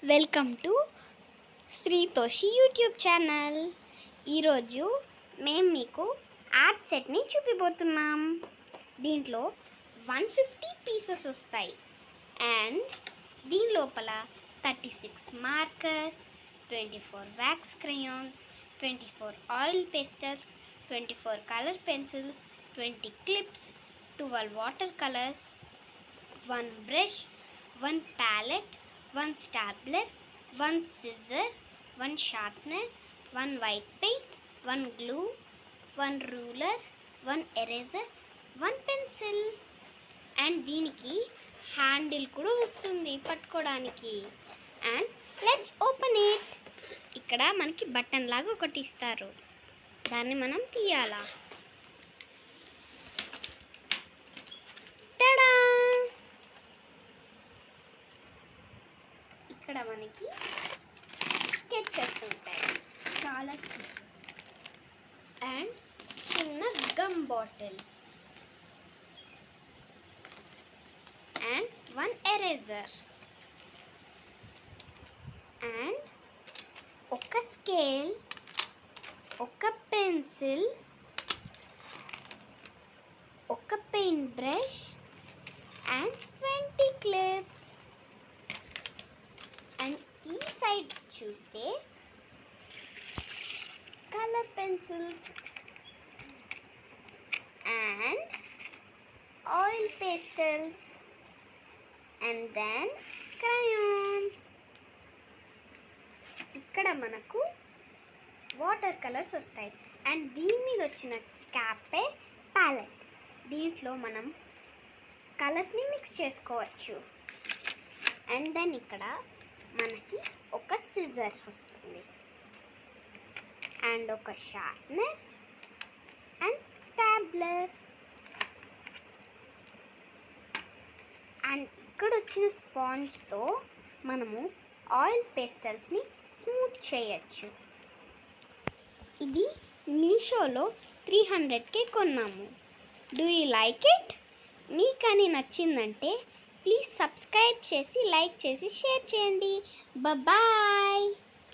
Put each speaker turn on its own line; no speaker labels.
Welcome to Shritoshi YouTube channel. ఈరోజు మేము మీకు ఆర్ట్ సెట్ని చూపిపోతున్నాం. దీంట్లో 150 పీసెస్ వస్తాయి అండ్ దీని లోపల 36 markers, 24 wax crayons, 24 oil pastels, 24 colour pencils, 20 clips, 12 water colours, 1 brush, 1 palette, 1 stapler, 1 scissor, 1 sharpener, 1 white paint, 1 glue, 1 ruler, 1 eraser, 1 pencil. And దీనికి handle కూడా వస్తుంది పట్టుకోవడానికి. And let's open it. ఇక్కడ మనకి బటన్ లాగా ఒకటి ఇస్తారు, దాన్ని మనం తీయాలా. ఇక్కడ మనకి స్కెచెస్ ఉంటాయి, చాలా స్కెచెస్ అండ్ చిన్న gum bottle and 1 eraser and ఒక స్కేల్, ఒక పెన్సిల్, ఒక paint brush and 20 clips. And ఈ సైడ్ చూస్తే colour pencils and oil pastels and then crayons. ఇక్కడ మనకు వాటర్ కలర్స్ వస్తాయి అండ్ దీని మీద వచ్చిన క్యాపే ప్యాలెట్. దీంట్లో మనం కలర్స్ని మిక్స్ చేసుకోవచ్చు. అండ్ దెన్ ఇక్కడ మనకి ఒక సిజర్ వస్తుంది అండ్ ఒక షార్ప్నర్ అండ్ స్టాప్లర్. అండ్ ఇక్కడ వచ్చిన స్పాంజ్తో మనము ఆయిల్ పేస్టల్స్ని స్మూత్ చేయొచ్చు. ఇది మీషోలో 300కే కొన్నాము. Do you like it? మీకు కానీ నచ్చిందంటే ప్లీజ్ సబ్స్క్రైబ్ చేసి, లైక్ చేసి, షేర్ చేయండి. బాయ్.